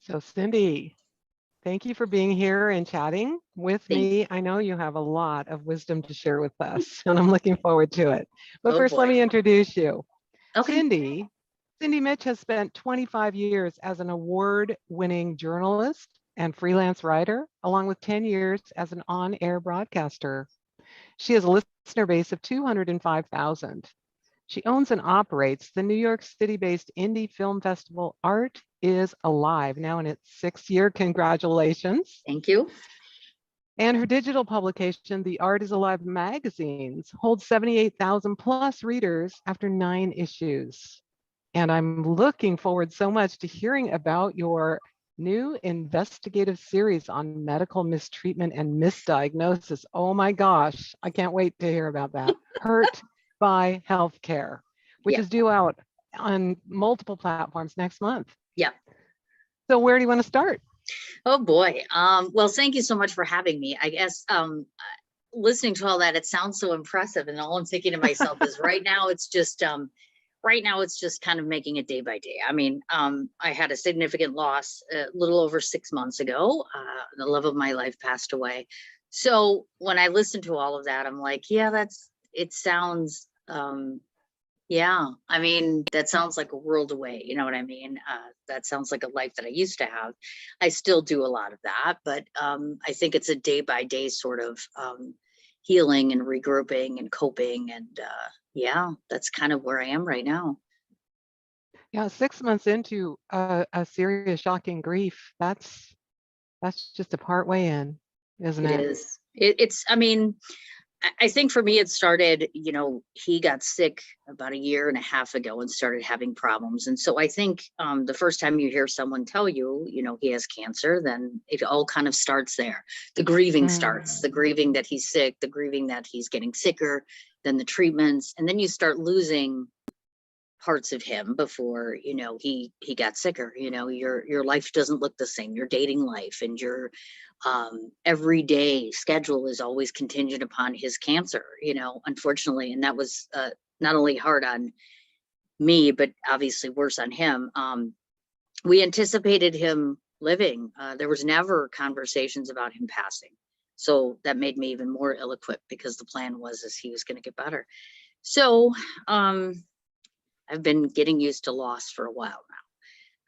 So Cindy, thank you for being here and chatting with Thank me. I know you have a lot of wisdom to share with us, and I'm looking forward to it. But Oh first, let boy. me introduce you. Okay. Cindy. Cindy Mitch has spent 25 years as an award-winning journalist and freelance writer, along with 10 years as an on-air broadcaster. She has a listener base of 205,000. She owns and operates the New York City-based indie film festival Art is Alive, now in its sixth year. Congratulations. Thank you. And her digital publication, The Art is Alive magazines, holds 78,000 plus readers after 9 issues. And I'm looking forward so much to hearing about your new investigative series on medical mistreatment and misdiagnosis. Oh my gosh, I can't wait to hear about that. Hurt by Healthcare, which Yeah. is due out on multiple platforms next month. Yeah. So where do you want to start? Oh boy. Well, thank you so much for having me. I guess listening to all that, it sounds so impressive. And all I'm thinking to myself is right now it's just kind of making it day by day. I mean, I had a significant loss a little over 6 months ago. The love of my life passed away. So when I listen to all of that, I'm like, yeah, it sounds yeah, I mean, that sounds like a world away. You know what I mean? That sounds like a life that I used to have. I still do a lot of that, but I think it's a day by day sort of healing and regrouping and coping. And yeah, that's kind of where I am right now. Yeah, 6 months into a serious, shocking grief. That's just a part way in, isn't It it? is. I mean, I think for me, it started, he got sick about a year and a half ago and started having problems. And so I think the first time you hear someone tell you, he has cancer, then it all kind of starts there. The grieving starts, the grieving that he's sick, the grieving that he's getting sicker, then the treatments. And then you start losing parts of him before he got sicker. Your life doesn't look the same, your dating life and your everyday schedule is always contingent upon his cancer, unfortunately. And that was not only hard on me but obviously worse on him. We anticipated him living. There was never conversations about him passing, so that made me even more ill-equipped because the plan was as he was going to get better. So I've been getting used to loss for a while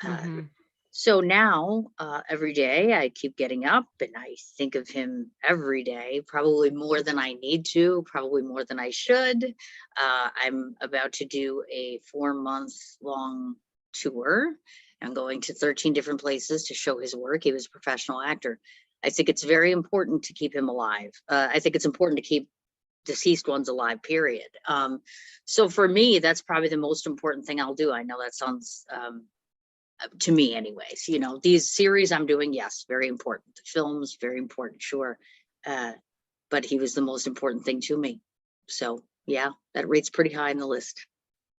now. So now every day I keep getting up and I think of him every day, probably more than I need to, probably more than I should. I'm about to do a 4-month long tour. I'm going to 13 different places to show his work. He was a professional actor. I think it's very important to keep him alive. I think it's important to keep deceased ones alive, period. So for me, that's probably the most important thing I'll do. I know that sounds to me anyways, these series I'm doing, yes, very important. The films, very important, sure. But he was the most important thing to me. So yeah, that rate's pretty high on the list.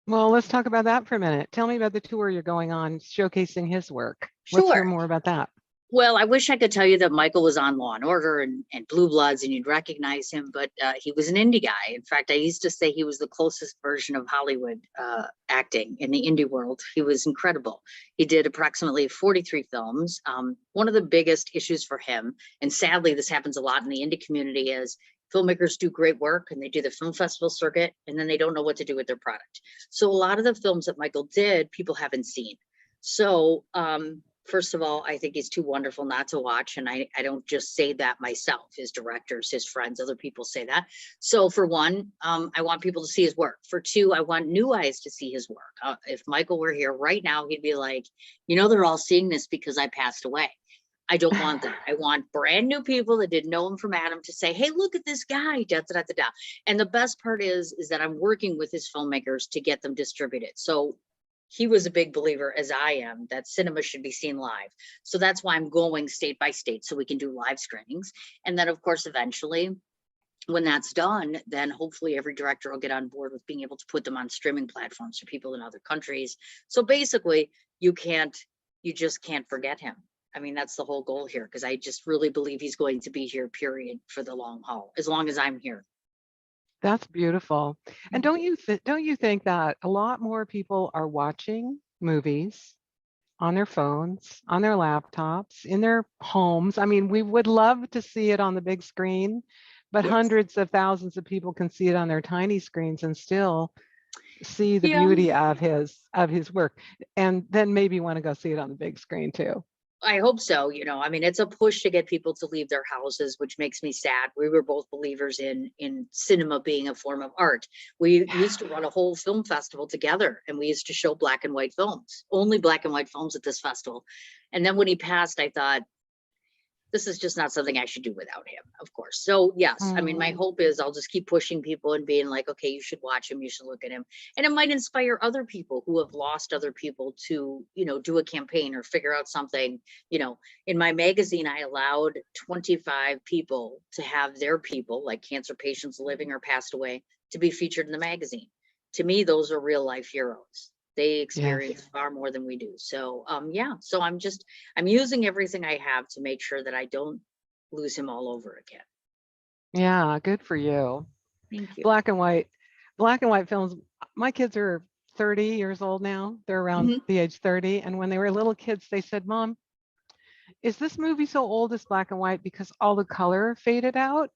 Well, let's talk about that for a minute. Tell me about the tour you're going on showcasing his work. Let's hear Sure. more about that. Well, I wish I could tell you that Michael was on Law and Order and Blue Bloods and you'd recognize him, but he was an indie guy. In fact, I used to say he was the closest version of Hollywood acting in the indie world. He was incredible. He did approximately 43 films. One of the biggest issues for him, and sadly this happens a lot in the indie community, is filmmakers do great work and they do the film festival circuit and then they don't know what to do with their product. So a lot of the films that Michael did, people haven't seen. So first of all, I think he's too wonderful not to watch. And I don't just say that myself, his directors, his friends, other people say that. So for one, I want people to see his work. For two, I want new eyes to see his work. If Michael were here right now, he'd be like, they're all seeing this because I passed away. I don't want that. I want brand new people that didn't know him from Adam to say, hey, look at this guy, da, da, da, da, da. And the best part is that I'm working with his filmmakers to get them distributed. So he was a big believer, as I am, that cinema should be seen live. So that's why I'm going state by state so we can do live screenings. And then, of course, eventually, when that's done, then hopefully every director will get on board with being able to put them on streaming platforms for people in other countries. So basically, you just can't forget him. I mean, that's the whole goal here, because I just really believe he's going to be here, period, for the long haul, as long as I'm here. That's beautiful. And don't you think that a lot more people are watching movies on their phones, on their laptops, in their homes. I mean, we would love to see it on the big screen, but Yes. hundreds of thousands of people can see it on their tiny screens and still see the Yeah. beauty of his work, and then maybe want to go see it on the big screen too. I hope so. I mean, it's a push to get people to leave their houses, which makes me sad. We were both believers in cinema being a form of art. We used to run a whole film festival together, and we used to show black and white films, only black and white films at this festival. And then when he passed, I thought, this is just not something I should do without him, of course. So yes, I mean, my Mm, hope is I'll just keep pushing people and being like, okay, you should watch him, you should look at him. And it might inspire other people who have lost other people to, do a campaign or figure out something. In my magazine, I allowed 25 people to have their people, like cancer patients living or passed away, to be featured in the magazine. To me, those are real life heroes. They yes. experience far more than we do. So yeah, so I'm using everything I have to make sure that I don't lose him all over again. Yeah, good for you. Thank you. Black and white, black and white films. My kids are 30 years old now. They're around Mhm. the age 30. And when they were little kids, they said, Mom, is this movie so old it's black and white because all the color faded out?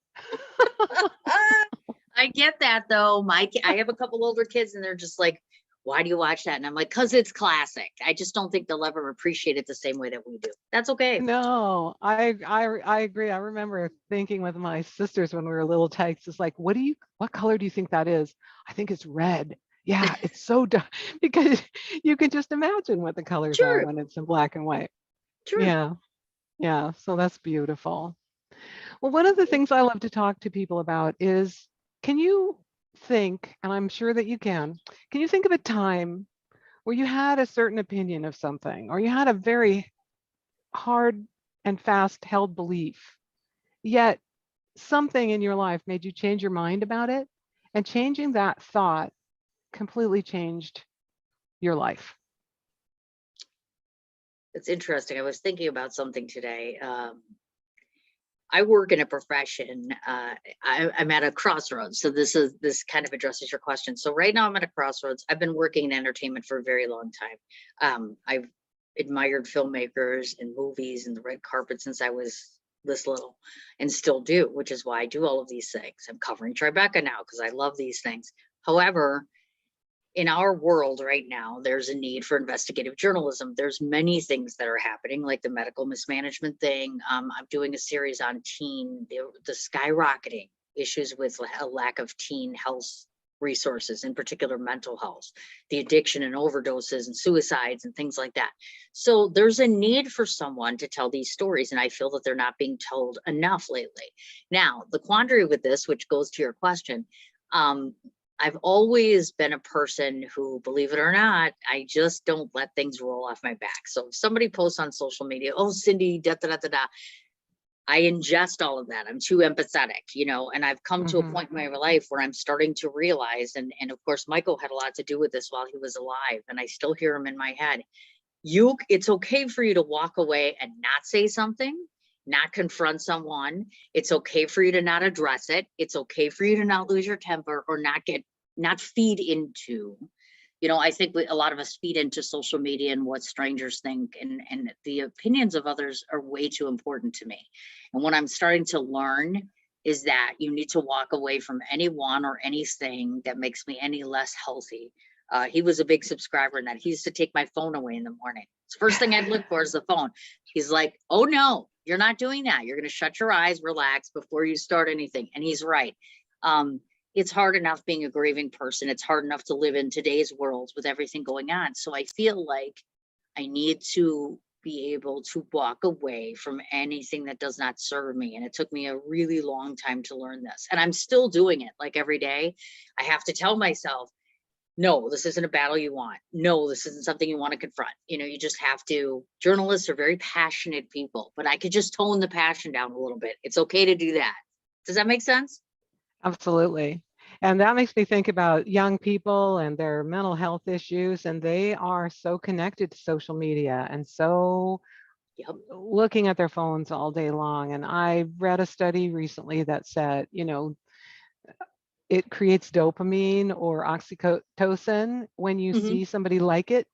I get that though. I have a couple older kids and they're just like, why do you watch that? And I'm like, because it's classic. I just don't think they'll ever appreciate it the same way that we do. That's okay. No, I agree. I remember thinking with my sisters when we were little tykes, it's like, what color do you think that is? I think it's red. Yeah, it's so dark because you can just imagine what the colors are True. when it's in black and white. True. Yeah, yeah. So that's beautiful. Well, one of the things I love to talk to people about is, can you think, and I'm sure that you can you think of a time where you had a certain opinion of something, or you had a very hard and fast held belief, yet something in your life made you change your mind about it, and changing that thought completely changed your life? It's interesting. I was thinking about something today. I work in a profession. I'm at a crossroads. So this kind of addresses your question. So right now I'm at a crossroads. I've been working in entertainment for a very long time. I've admired filmmakers and movies and the red carpet since I was this little, and still do, which is why I do all of these things. I'm covering Tribeca now because I love these things. However, in our world right now, there's a need for investigative journalism. There's many things that are happening, like the medical mismanagement thing. I'm doing a series on the skyrocketing issues with a lack of teen health resources, in particular mental health, the addiction and overdoses and suicides and things like that. So there's a need for someone to tell these stories, and I feel that they're not being told enough lately. Now, the quandary with this, which goes to your question, um, I've always been a person who, believe it or not, I just don't let things roll off my back. So if somebody posts on social media, oh, Cindy, da da da da da, I ingest all of that. I'm too empathetic, and I've come to a Hmm. point in my life where I'm starting to realize, and of course, Michael had a lot to do with this while he was alive, and I still hear him in my head. It's okay for you to walk away and not say something, not confront someone. It's okay for you to not address it. It's okay for you to not lose your temper or not feed into. I think a lot of us feed into social media and what strangers think, and the opinions of others are way too important to me. And what I'm starting to learn is that you need to walk away from anyone or anything that makes me any less healthy. He was a big subscriber in that. He used to take my phone away in the morning. It's the first thing I'd look for is the phone. He's like, oh no, you're not doing that. You're going to shut your eyes, relax before you start anything. And he's right. Um, it's hard enough being a grieving person. It's hard enough to live in today's world with everything going on. So I feel like I need to be able to walk away from anything that does not serve me. And it took me a really long time to learn this. And I'm still doing it, like every day. I have to tell myself, no, this isn't a battle you want. No, this isn't something you want to confront. You just have to. Journalists are very passionate people, but I could just tone the passion down a little bit. It's okay to do that. Does that make sense? Absolutely. And that makes me think about young people and their mental health issues, and they are so connected to social media and so Yep. looking at their phones all day long. And I read a study recently that said, it creates dopamine or oxytocin when you Hmm. see somebody like it,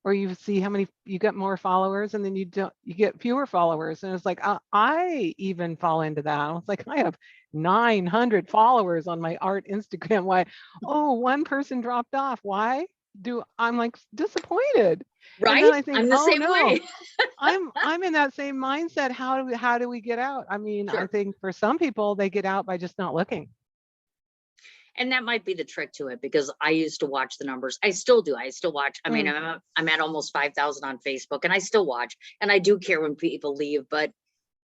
or you see how many you get more followers, and then you get fewer followers, and it's like I even fall into that. I was like, I have 900 followers on my art Instagram. Why? Oh, one person dropped off. Why? I'm like disappointed. And then Right? I think, I'm the oh same no, way. I'm in that same mindset. How do we get out? I mean, I Sure. think for some people they get out by just not looking. And that might be the trick to it, because I used to watch the numbers. I still do. I still watch. I mean, Mm. I'm at almost 5,000 on Facebook, and I still watch, and I do care when people leave, but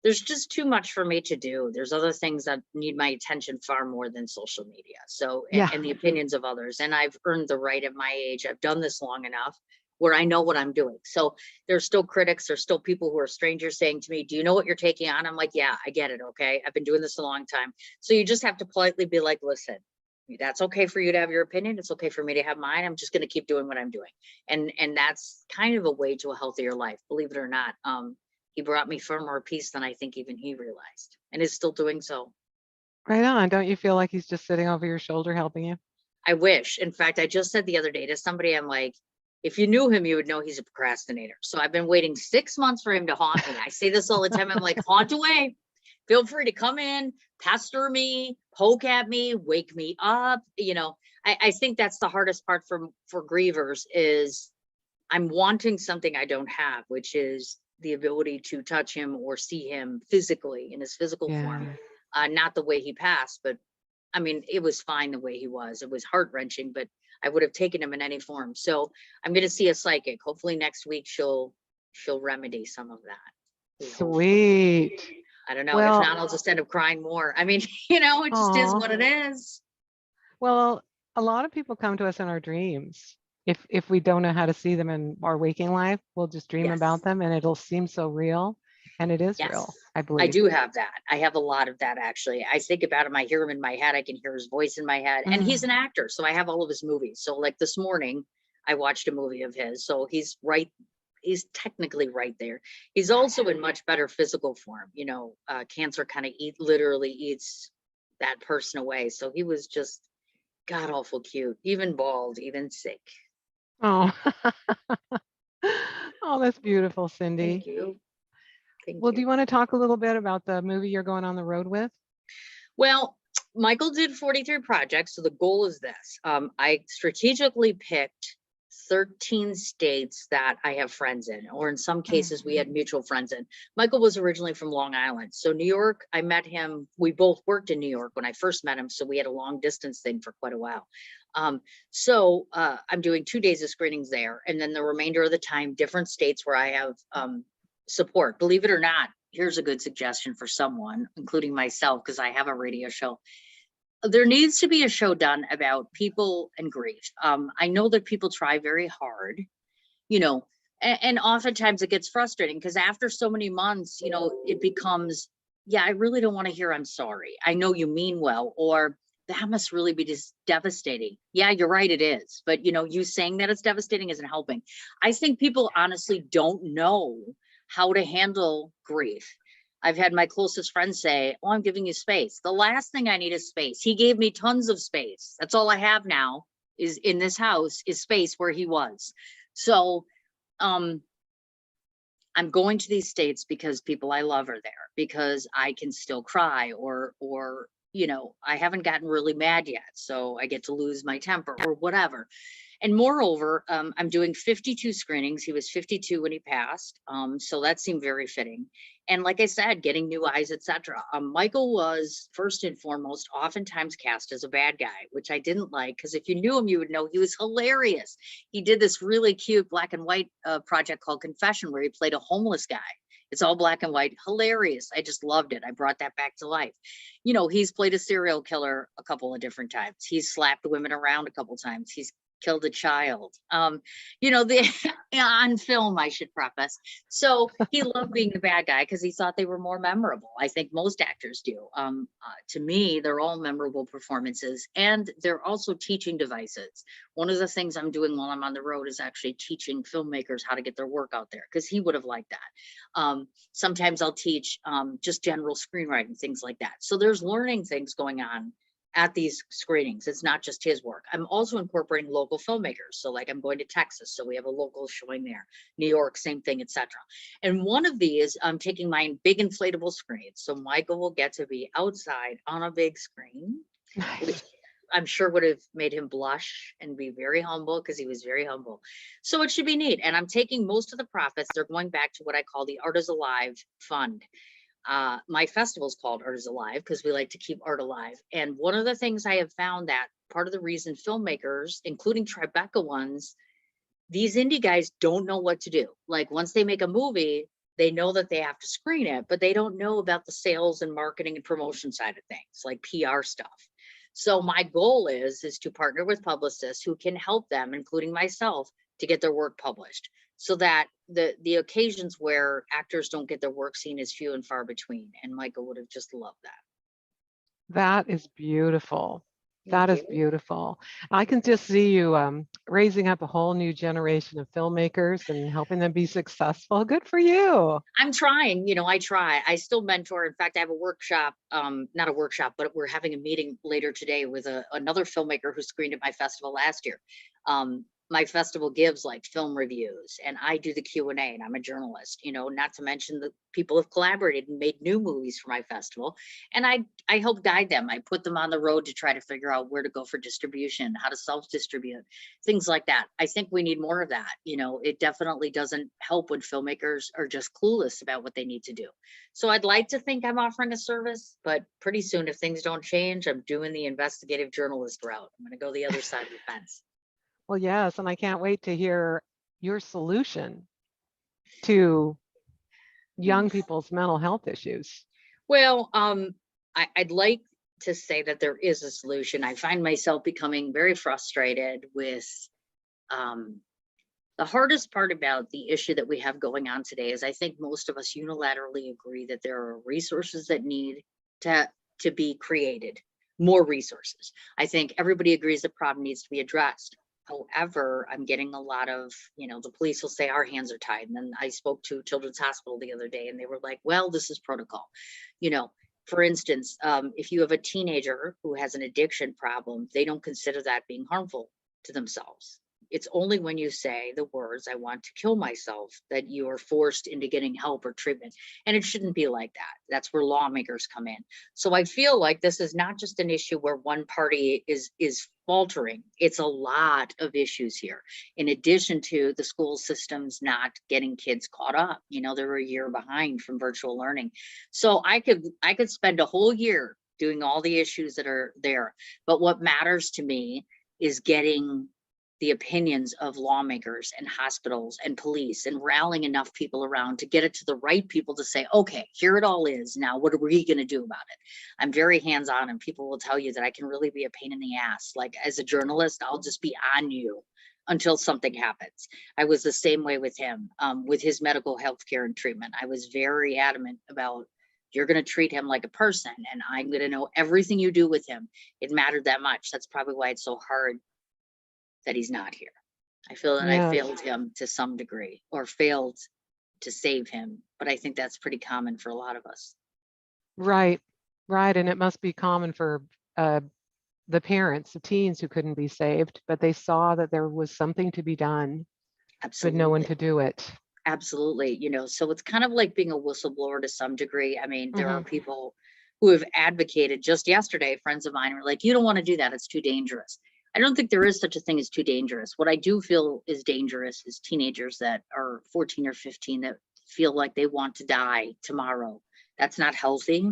there's just too much for me to do. There's other things that need my attention far more than social media. So, Yeah. and the opinions of others. And I've earned the right at my age. I've done this long enough where I know what I'm doing. So there's still critics. There's still people who are strangers saying to me, do you know what you're taking on? I'm like, yeah, I get it. Okay. I've been doing this a long time. So you just have to politely be like, listen, that's okay for you to have your opinion. It's okay for me to have mine. I'm just going to keep doing what I'm doing. And that's kind of a way to a healthier life, believe it or not. He brought me far more peace than I think even he realized, and is still doing so. Right on. Don't you feel like he's just sitting over your shoulder helping you? I wish. In fact, I just said the other day to somebody, I'm like, if you knew him, you would know he's a procrastinator. So I've been waiting 6 months for him to haunt me. I say this all the time. I'm like, haunt away. Feel free to come in, pester me, poke at me, wake me up. I think that's the hardest part for grievers is I'm wanting something I don't have, which is the ability to touch him or see him physically in his physical form. Yeah. Not the way he passed, but I mean, it was fine the way he was. It was heart wrenching, but I would have taken him in any form. So I'm going to see a psychic. Hopefully next week she'll remedy some of that. We hope. Sweet. I don't know. If Well, not, I'll just end up crying more. I mean, it just is aw. what it is. Well, a lot of people come to us in our dreams. If we don't know how to see them in our waking life, we'll just dream about Yes. them and it'll seem so real. And it is real, Yes. I I believe. do have that. I have a lot of that actually. I think about him, I hear him in my head, I can hear his voice in my head. And he's Mm. an actor, so I have all of his movies. So like this morning, I watched a movie of his. So he's technically right there. He's also in much better physical form. Cancer kind of literally eats that person away. So he was just god awful cute, even bald, even sick. Oh. Oh, that's beautiful, Thank Cindy. you. Thank Well, do you. you want to talk a little bit about the movie you're going on the road with? Well, Michael did 43 projects. So the goal is this. I strategically picked 13 states that I have friends in, or in some Mm. cases, we had mutual friends in. Michael was originally from Long Island. So New York, I met him. We both worked in New York when I first met him. So we had a long distance thing for quite a while. I'm doing 2 days of screenings there. And then the remainder of the time, different states where I have support. Believe it or not, here's a good suggestion for someone, including myself, because I have a radio show. There needs to be a show done about people and grief. I know that people try very hard, you know, and oftentimes it gets frustrating because after so many months, it becomes, yeah, I really don't want to hear I'm sorry. I know you mean well, or that must really be just devastating. Yeah, you're right, it is. But you saying that it's devastating isn't helping. I think people honestly don't know how to handle grief. I've had my closest friends say, oh, I'm giving you space. The last thing I need is space. He gave me tons of space. That's all I have now is in this house is space where he was. So I'm going to these states because people I love are there, because I can still cry or I haven't gotten really mad yet. So I get to lose my temper or whatever. And moreover, I'm doing 52 screenings. He was 52 when he passed. So that seemed very fitting. And like I said, getting new eyes, etc. Michael was first and foremost oftentimes cast as a bad guy, which I didn't like, because if you knew him, you would know he was hilarious. He did this really cute black and white project called Confession, where he played a homeless guy. It's all black and white, hilarious. I just loved it. I brought that back to life. He's played a serial killer a couple of different times. He's slapped women around a couple of times. He's killed a child, on film, I should preface. So he loved being the bad guy because he thought they were more memorable. I think most actors do. To me, they're all memorable performances, and they're also teaching devices. One of the things I'm doing while I'm on the road is actually teaching filmmakers how to get their work out there, because he would have liked that. Sometimes I'll teach just general screenwriting, things like that. So there's learning things going on at these screenings. It's not just his work. I'm also incorporating local filmmakers. So like I'm going to Texas, so we have a local showing there. New York, same thing, etc. And one of these, I'm taking my big inflatable screens. So Michael will get to be outside on a big screen, which I'm sure would have made him blush and be very humble, because he was very humble. So it should be neat. And I'm taking most of the profits. They're going back to what I call the Art is Alive Fund. My festival is called Art is Alive because we like to keep art alive. And one of the things I have found, that part of the reason filmmakers, including Tribeca ones, these indie guys don't know what to do. Like once they make a movie, they know that they have to screen it, but they don't know about the sales and marketing and promotion side of things, like PR stuff. So my goal is to partner with publicists who can help them, including myself, to get their work published, so that the occasions where actors don't get their work seen is few and far between. And Michael would have just loved that. That is beautiful. Thank That is you. beautiful. I can just see you raising up a whole new generation of filmmakers and helping them be successful. Good for you. I'm trying, I try. I still mentor. In fact, I have a workshop, not a workshop, but we're having a meeting later today with another filmmaker who screened at my festival last year. My festival gives like film reviews, and I do the Q&A, and I'm a journalist, not to mention the people have collaborated and made new movies for my festival. And I help guide them. I put them on the road to try to figure out where to go for distribution, how to self-distribute, things like that. I think we need more of that. It definitely doesn't help when filmmakers are just clueless about what they need to do. So I'd like to think I'm offering a service, but pretty soon, if things don't change, I'm doing the investigative journalist route. I'm going to go the other side of the fence. Well, yes, and I can't wait to hear your solution to young people's mental health issues. Well, I'd like to say that there is a solution. I find myself becoming very frustrated with the hardest part about the issue that we have going on today is I think most of us unilaterally agree that there are resources that need to be created, more resources. I think everybody agrees the problem needs to be addressed. However, I'm getting a lot of, the police will say our hands are tied. And then I spoke to Children's Hospital the other day, and they were like, well, this is protocol. For instance, if you have a teenager who has an addiction problem, they don't consider that being harmful to themselves. It's only when you say the words, I want to kill myself, that you are forced into getting help or treatment. And it shouldn't be like that. That's where lawmakers come in. So I feel like this is not just an issue where one party is faltering. It's a lot of issues here. In addition to the school systems not getting kids caught up, they're a year behind from virtual learning. So I could spend a whole year doing all the issues that are there. But what matters to me is getting the opinions of lawmakers and hospitals and police and rallying enough people around to get it to the right people to say, okay, here it all is. Now, what are we going to do about it? I'm very hands-on, and people will tell you that I can really be a pain in the ass. Like as a journalist, I'll just be on you until something happens. I was the same way with him, with his medical health care and treatment. I was very adamant about, you're going to treat him like a person, and I'm going to know everything you do with him. It mattered that much. That's probably why it's so hard that he's not here. I feel that I failed him to some degree, or failed to save him. But I think that's pretty common for a lot of us. Right. And it must be common for the parents of teens who couldn't be saved, but they saw that there was something to be done, Absolutely. but no one to do it. Absolutely. So it's kind of like being a whistleblower to some degree. I mean, there are people who have advocated. Just yesterday, friends of mine were like, you don't want to do that. It's too dangerous. I don't think there is such a thing as too dangerous. What I do feel is dangerous is teenagers that are 14 or 15 that feel like they want to die tomorrow. That's not healthy.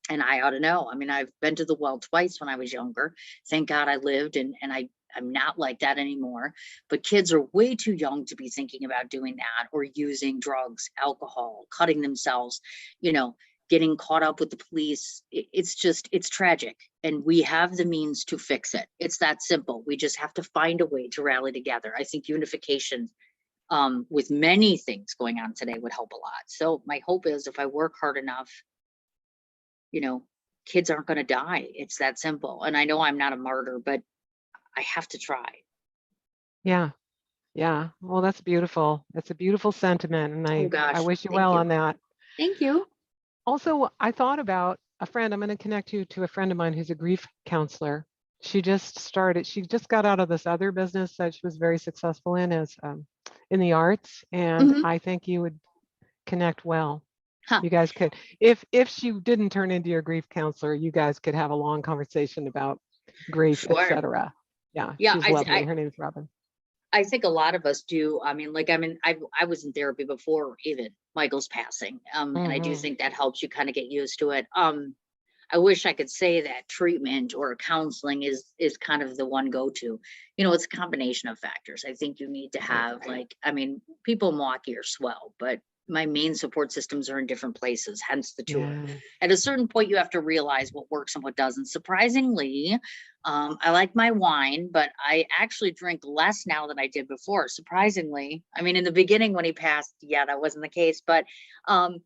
And I ought to know. I mean, I've been to the well twice when I was younger. Thank God I lived, and I'm not like that anymore. But kids are way too young to be thinking about doing that, or using drugs, alcohol, cutting themselves, getting caught up with the police. It's tragic. And we have the means to fix it. It's that simple. We just have to find a way to rally together. I think unification with many things going on today would help a lot. So my hope is, if I work hard enough, kids aren't going to die. It's that simple. And I know I'm not a martyr, but I have to try. Yeah. Well, that's beautiful. It's a beautiful sentiment, and I wish you well on that. Thank you. Also, I thought about a friend, I'm going to connect you to a friend of mine who's a grief counselor. She just got out of this other business that she was very successful in as in the arts. And Mhm. I think you would connect well. Huh. You guys could, if she didn't turn into your grief counselor, you guys could have a long conversation about grief, Sure. etc. Yeah, Yeah, she's lovely. Her name's Robin. I think a lot of us do. I mean, like, I was in therapy before even Michael's passing. And I do Hmm. think that helps you kind of get used to it. I wish I could say that treatment or counseling is kind of the one go-to. It's a combination of factors. I think you need to have like, I mean, people in Milwaukee are swell, but my main support systems are in different places, hence the tour. Yeah. At a certain point, you have to realize what works and what doesn't. Surprisingly, I like my wine, but I actually drink less now than I did before. Surprisingly, I mean, in the beginning when he passed, yeah, that wasn't the case. But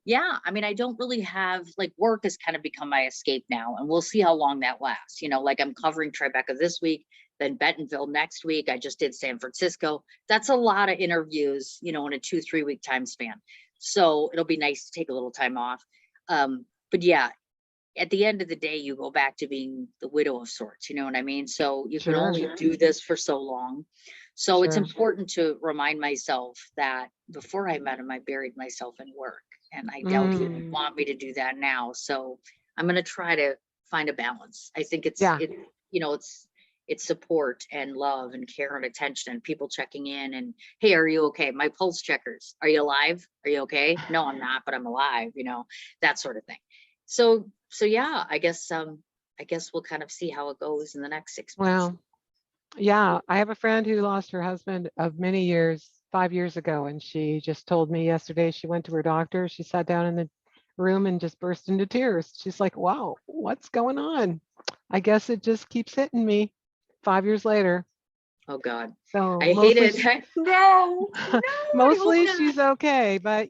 yeah, I mean, I don't really have like work has kind of become my escape now, and we'll see how long that lasts. Like I'm covering Tribeca this week, then Bentonville next week. I just did San Francisco. That's a lot of interviews, in a 2-3 week time span. So it'll be nice to take a little time off. But yeah, at the end of the day, you go back to being the widow of sorts, you know what I mean? So you can Sure. only do this for so long. So it's Sure. important to remind myself that before I met him, I buried myself in work. And I doubt he would Mm. want me to do that now. So I'm going to try to find a balance. I think Yeah. it's support and love and care and attention and people checking in and, hey, are you okay? My pulse checkers. Are you alive? Are you okay? No, I'm not, but I'm alive, that sort of thing. So yeah, I guess we'll kind of see how it goes in the next 6 months. Well, yeah, I have a friend who lost her husband of many years, 5 years ago, and she just told me yesterday she went to her doctor. She sat down in the room and just burst into tears. She's like, wow, what's going on? I guess it just keeps hitting me 5 years later. Oh God. So I mostly, hated no, no, I hope mostly not. she's okay, but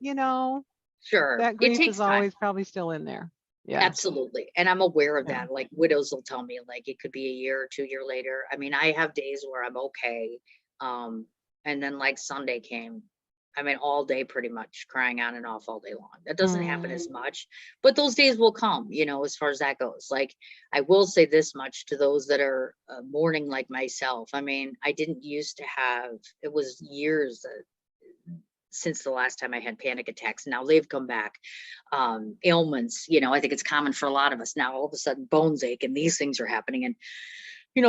Sure. that It grief is takes time. always probably still in there. Yeah, Absolutely. And I'm aware of yeah. that. Like widows will tell me like it could be a year or 2 year later. I mean, I have days where I'm okay. Um, and then like Sunday came. I mean, all day pretty much crying on and off all day long. That doesn't happen Mm, as much, but those days will come, as far as that goes. Like, I will say this much to those that are mourning like myself. I mean, I didn't used to have, it was years since the last time I had panic attacks. Now they've come back. Ailments, I think it's common for a lot of us now. All of a sudden, bones ache and these things are happening, and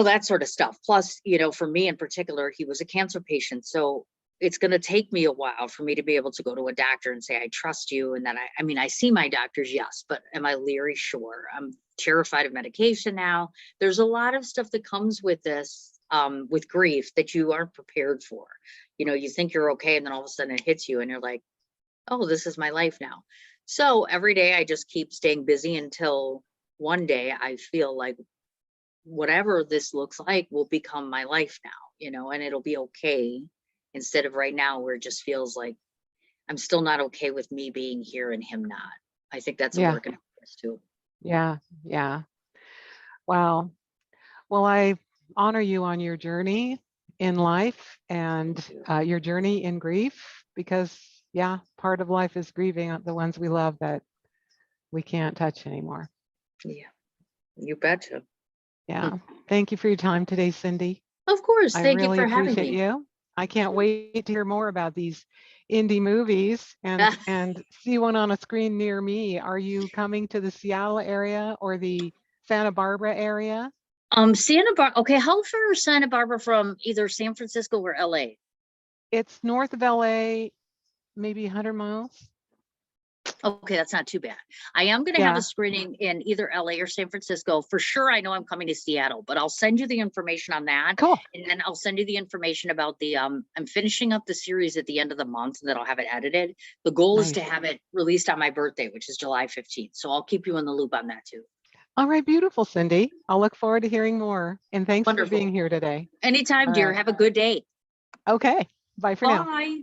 that sort of stuff. Plus, for me in particular, he was a cancer patient, so it's going to take me a while for me to be able to go to a doctor and say I trust you. And then I mean, I see my doctors, yes, but am I leery? Sure. I'm terrified of medication now. There's a lot of stuff that comes with this. With grief that you aren't prepared for. You think you're okay, and then all of a sudden it hits you, and you're like, oh, this is my life now. So every day I just keep staying busy until one day I feel like whatever this looks like will become my life now, and it'll be okay instead of right now where it just feels like I'm still not okay with me being here and him not. I think that's a yeah, work in progress too. yeah, yeah. Wow. Well, I honor you on your journey in life and your journey in grief because, yeah, part of life is grieving the ones we love that we can't touch anymore. Yeah, you betcha. Hmm. Yeah. Thank you for your time today, Cindy. Of course. I Thank you really for having appreciate me. you. I can't wait to hear more about these indie movies and see one on a screen near me. Are you coming to the Seattle area or the Santa Barbara area? Santa Barbara. Okay, how far is Santa Barbara from either San Francisco or LA? It's north of LA, maybe 100 miles. Okay, that's not too bad. I am going to have a Yeah. screening in either LA or San Francisco. For sure, I know I'm coming to Seattle, but I'll send you the information on that. Cool. And then I'll send you the information about the I'm finishing up the series at the end of the month, and then I'll have it edited. The goal is to Nice. have it released on my birthday, which is July 15th. So I'll keep you in the loop on that too. All right, beautiful, Cindy. I'll look forward to hearing more. And thanks for being Wonderful. here today. Anytime, All dear. right. Have a good day. Okay. Bye for now. Bye.